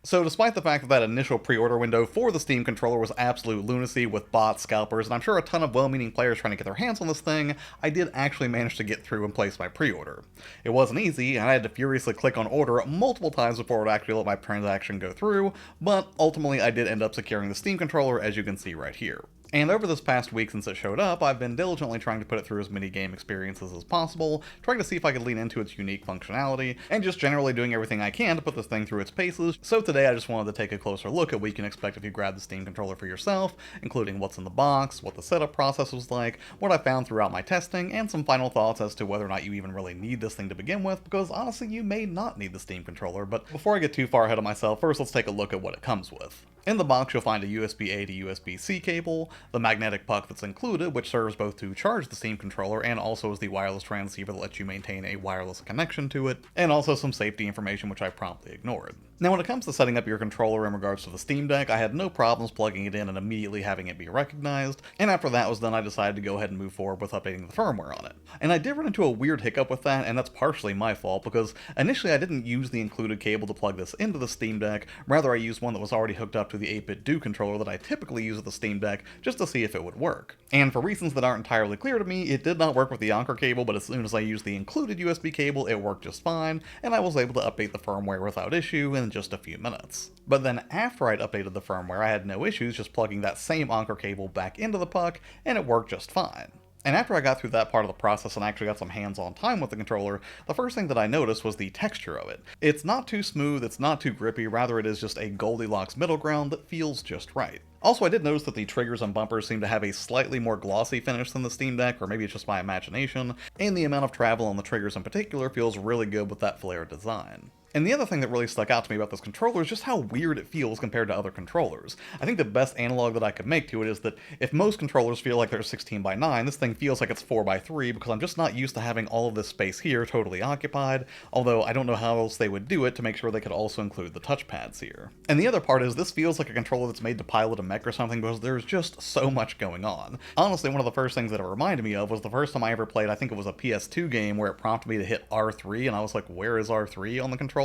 So despite the fact that that initial pre-order window for the Steam controller was absolute lunacy with bots, scalpers, and I'm sure a ton of well-meaning players trying to get their hands on this thing, I did actually manage to get through and place my pre-order. It wasn't easy, and I had to furiously click on order multiple times before it would actually let my transaction go through, but ultimately I did end up securing the Steam controller, as you can see right here. And over this past week since it showed up, I've been diligently trying to put it through as many game experiences as possible, trying to see if I could lean into its unique functionality, and just generally doing everything I can to put this thing through its paces. So today I just wanted to take a closer look at what you can expect if you grab the Steam controller for yourself, including what's in the box, what the setup process was like, what I found throughout my testing, and some final thoughts as to whether or not you even really need this thing to begin with, because honestly you may not need the Steam controller. But before I get too far ahead of myself, first let's take a look at what it comes with. In the box, you'll find a USB-A to USB-C cable, the magnetic puck that's included, which serves both to charge the Steam controller and also as the wireless transceiver that lets you maintain a wireless connection to it, and also some safety information which I promptly ignored. Now when it comes to setting up your controller in regards to the Steam Deck, I had no problems plugging it in and immediately having it be recognized, and after that was done I decided to go ahead and move forward with updating the firmware on it. And I did run into a weird hiccup with that, and that's partially my fault, because initially I didn't use the included cable to plug this into the Steam Deck, rather I used one that was already hooked up to the 8-bit Do controller that I typically use with the Steam Deck, just to see if it would work. And for reasons that aren't entirely clear to me, it did not work with the Anker cable, but as soon as I used the included USB cable, it worked just fine, and I was able to update the firmware without issue in just a few minutes. But then after I'd updated the firmware, I had no issues just plugging that same Anker cable back into the puck, and it worked just fine. And after I got through that part of the process and actually got some hands-on time with the controller, the first thing that I noticed was the texture of it. It's not too smooth, it's not too grippy, rather it is just a Goldilocks middle ground that feels just right. Also, I did notice that the triggers and bumpers seem to have a slightly more glossy finish than the Steam Deck, or maybe it's just my imagination, and the amount of travel on the triggers in particular feels really good with that flared design. And the other thing that really stuck out to me about this controller is just how weird it feels compared to other controllers. I think the best analog that I could make to it is that if most controllers feel like they're 16:9, this thing feels like it's 4:3 because I'm just not used to having all of this space here totally occupied, although I don't know how else they would do it to make sure they could also include the touchpads here. And the other part is this feels like a controller that's made to pilot a mech or something because there's just so much going on. Honestly, one of the first things that it reminded me of was the first time I ever played, I think it was a PS2 game where it prompted me to hit R3 and I was like, where is R3 on the controller?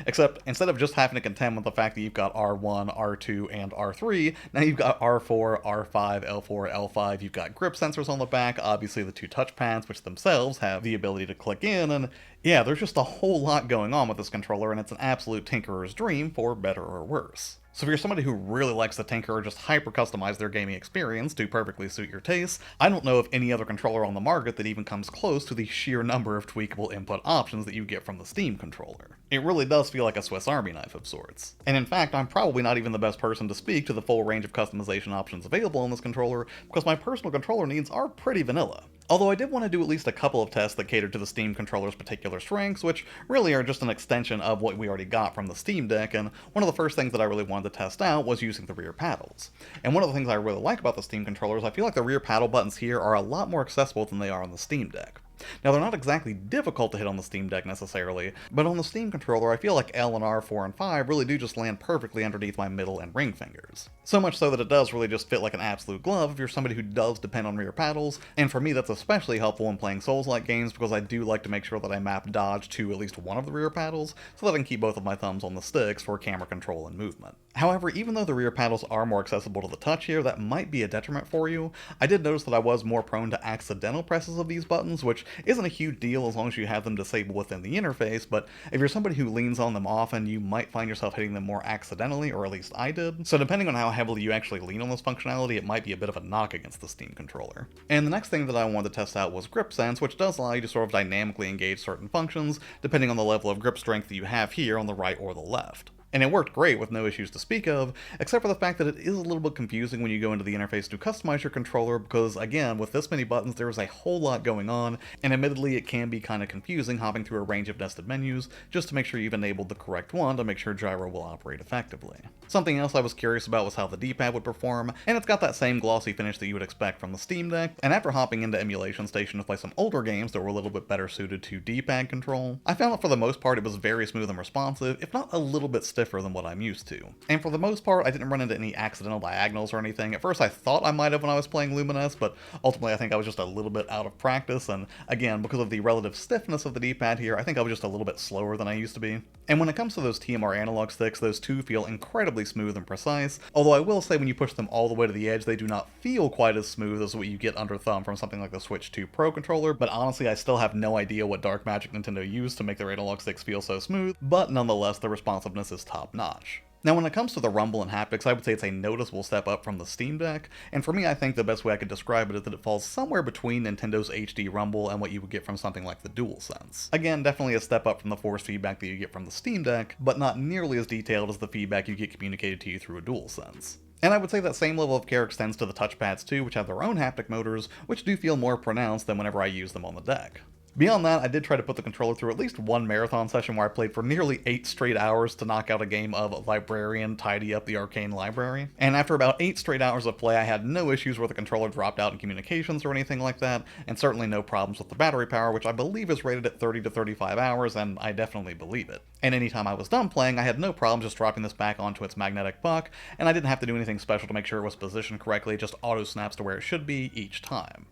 Except instead of just having to contend with the fact that you've got R1, R2, and R3, now you've got R4, R5, L4, L5, you've got grip sensors on the back, obviously the two touchpads, which themselves have the ability to click in, and yeah, there's just a whole lot going on with this controller, and it's an absolute tinkerer's dream, for better or worse. So if you're somebody who really likes to tinker or just hyper-customize their gaming experience to perfectly suit your tastes, I don't know of any other controller on the market that even comes close to the sheer number of tweakable input options that you get from the Steam controller. It really does feel like a Swiss Army knife of sorts. And in fact, I'm probably not even the best person to speak to the full range of customization options available on this controller, because my personal controller needs are pretty vanilla. Although I did want to do at least a couple of tests that catered to the Steam controller's particular strengths, which really are just an extension of what we already got from the Steam Deck, and one of the first things that I really wanted to test out was using the rear paddles. And one of the things I really like about the Steam controller is I feel like the rear paddle buttons here are a lot more accessible than they are on the Steam Deck. Now, they're not exactly difficult to hit on the Steam Deck necessarily, but on the Steam controller I feel like L and R, 4 and 5 really do just land perfectly underneath my middle and ring fingers. So much so that it does really just fit like an absolute glove if you're somebody who does depend on rear paddles, and for me that's especially helpful when playing Souls-like games because I do like to make sure that I map dodge to at least one of the rear paddles, so that I can keep both of my thumbs on the sticks for camera control and movement. However, even though the rear paddles are more accessible to the touch here, that might be a detriment for you. I did notice that I was more prone to accidental presses of these buttons, which isn't a huge deal as long as you have them disabled within the interface, but if you're somebody who leans on them often, you might find yourself hitting them more accidentally, or at least I did. So depending on how heavily you actually lean on this functionality, it might be a bit of a knock against the Steam controller. And the next thing that I wanted to test out was grip sense, which does allow you to sort of dynamically engage certain functions, depending on the level of grip strength that you have here on the right or the left. And it worked great with no issues to speak of, except for the fact that it is a little bit confusing when you go into the interface to customize your controller because, again, with this many buttons there is a whole lot going on, and admittedly it can be kind of confusing hopping through a range of nested menus just to make sure you've enabled the correct one to make sure gyro will operate effectively. Something else I was curious about was how the D-pad would perform, and it's got that same glossy finish that you would expect from the Steam Deck, and after hopping into Emulation Station to play some older games that were a little bit better suited to D-pad control, I found that for the most part it was very smooth and responsive, if not a little bit stiff stiffer than what I'm used to. And for the most part, I didn't run into any accidental diagonals or anything. At first I thought I might have when I was playing Luminous, but ultimately I think I was just a little bit out of practice, and again, because of the relative stiffness of the D-pad here, I think I was just a little bit slower than I used to be. And when it comes to those TMR analog sticks, those two feel incredibly smooth and precise, although I will say when you push them all the way to the edge, they do not feel quite as smooth as what you get under thumb from something like the Switch 2 Pro controller, but honestly I still have no idea what dark magic Nintendo used to make their analog sticks feel so smooth, but nonetheless the responsiveness is top notch. Now when it comes to the rumble and haptics, I would say it's a noticeable step up from the Steam Deck, and for me I think the best way I could describe it is that it falls somewhere between Nintendo's HD rumble and what you would get from something like the DualSense. Again, definitely a step up from the force feedback that you get from the Steam Deck, but not nearly as detailed as the feedback you get communicated to you through a DualSense. And I would say that same level of care extends to the touchpads too, which have their own haptic motors, which do feel more pronounced than whenever I use them on the deck. Beyond that, I did try to put the controller through at least one marathon session where I played for nearly 8 straight hours to knock out a game of Librarian Tidy Up the Arcane Library. And after about 8 straight hours of play, I had no issues where the controller dropped out in communications or anything like that, and certainly no problems with the battery power, which I believe is rated at 30 to 35 hours, and I definitely believe it. And anytime I was done playing, I had no problem just dropping this back onto its magnetic puck, and I didn't have to do anything special to make sure it was positioned correctly, it just auto-snaps to where it should be each time.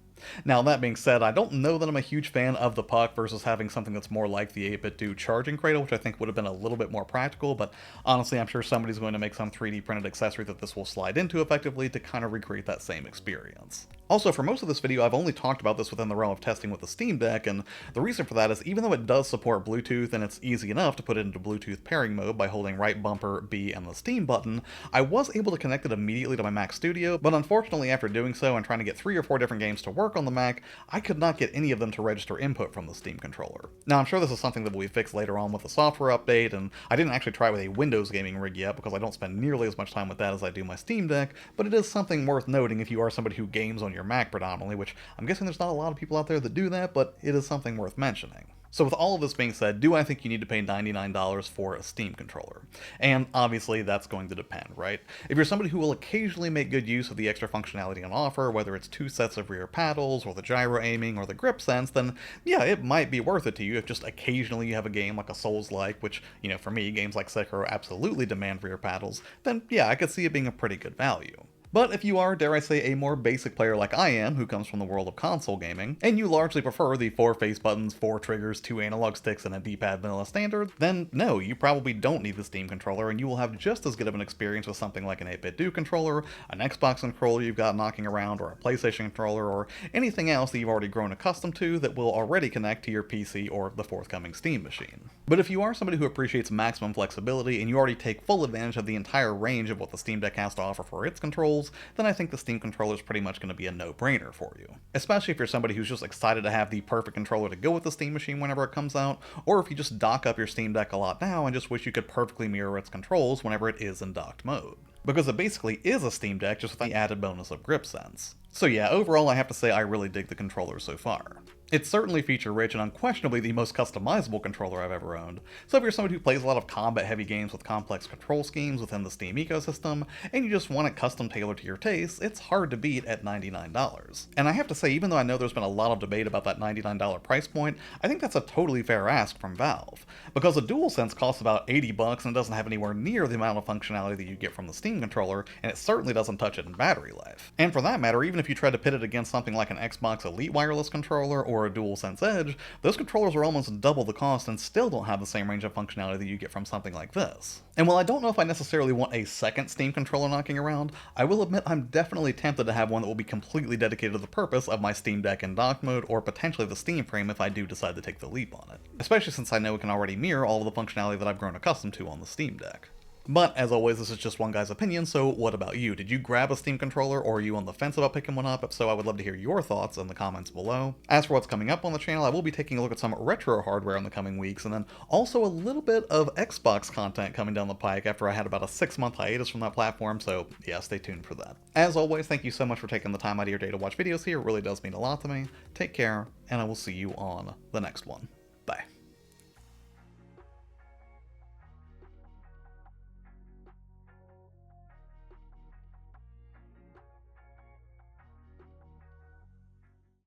Now, that being said, I don't know that I'm a huge fan of the puck versus having something that's more like the 8BitDo charging cradle, which I think would have been a little bit more practical, but honestly, I'm sure somebody's going to make some 3D printed accessory that this will slide into effectively to kind of recreate that same experience. Also, for most of this video, I've only talked about this within the realm of testing with the Steam Deck, and the reason for that is even though it does support Bluetooth and it's easy enough to put it into Bluetooth pairing mode by holding right bumper, B, and the Steam button, I was able to connect it immediately to my Mac Studio, but unfortunately after doing so and trying to get 3 or 4 different games to work on the Mac, I could not get any of them to register input from the Steam controller. Now, I'm sure this is something that will be fixed later on with the software update, and I didn't actually try with a Windows gaming rig yet because I don't spend nearly as much time with that as I do my Steam Deck, but it is something worth noting if you are somebody who games on your Mac predominantly, which I'm guessing there's not a lot of people out there that do that, but it is something worth mentioning. So with all of this being said, do I think you need to pay $99 for a Steam controller? And obviously that's going to depend, right? If you're somebody who will occasionally make good use of the extra functionality on offer, whether it's 2 sets of rear paddles, or the gyro aiming, or the grip sense, then yeah, it might be worth it to you if just occasionally you have a game like a Souls-like, which, you know, for me, games like Sekiro absolutely demand rear paddles, then yeah, I could see it being a pretty good value. But if you are, dare I say, a more basic player like I am, who comes from the world of console gaming, and you largely prefer the 4 face buttons, 4 triggers, 2 analog sticks, and a D-pad vanilla standard, then no, you probably don't need the Steam controller, and you will have just as good of an experience with something like an 8BitDo controller, an Xbox controller you've got knocking around, or a PlayStation controller, or anything else that you've already grown accustomed to that will already connect to your PC or the forthcoming Steam machine. But if you are somebody who appreciates maximum flexibility, and you already take full advantage of the entire range of what the Steam Deck has to offer for its controls, then I think the Steam controller is pretty much going to be a no-brainer for you. Especially if you're somebody who's just excited to have the perfect controller to go with the Steam machine whenever it comes out, or if you just dock up your Steam Deck a lot now and just wish you could perfectly mirror its controls whenever it is in docked mode. Because it basically is a Steam Deck just with the added bonus of grip sense. So yeah, overall I have to say I really dig the controller so far. It's certainly feature-rich and unquestionably the most customizable controller I've ever owned, so if you're somebody who plays a lot of combat-heavy games with complex control schemes within the Steam ecosystem, and you just want it custom-tailored to your taste, it's hard to beat at $99. And I have to say, even though I know there's been a lot of debate about that $99 price point, I think that's a totally fair ask from Valve. Because a DualSense costs about $80 and doesn't have anywhere near the amount of functionality that you get from the Steam controller, and it certainly doesn't touch it in battery life. And for that matter, even if you try to pit it against something like an Xbox Elite wireless controller or a DualSense Edge, those controllers are almost double the cost and still don't have the same range of functionality that you get from something like this. And while I don't know if I necessarily want a second Steam controller knocking around, I will admit I'm definitely tempted to have one that will be completely dedicated to the purpose of my Steam Deck in dock mode, or potentially the Steam frame if I do decide to take the leap on it. Especially since I know it can already mirror all of the functionality that I've grown accustomed to on the Steam Deck. But, as always, this is just one guy's opinion, so what about you? Did you grab a Steam controller, or are you on the fence about picking one up? If so, I would love to hear your thoughts in the comments below. As for what's coming up on the channel, I will be taking a look at some retro hardware in the coming weeks, and then also a little bit of Xbox content coming down the pike after I had about a 6-month hiatus from that platform, so yeah, stay tuned for that. As always, thank you so much for taking the time out of your day to watch videos here, it really does mean a lot to me. Take care, and I will see you on the next one.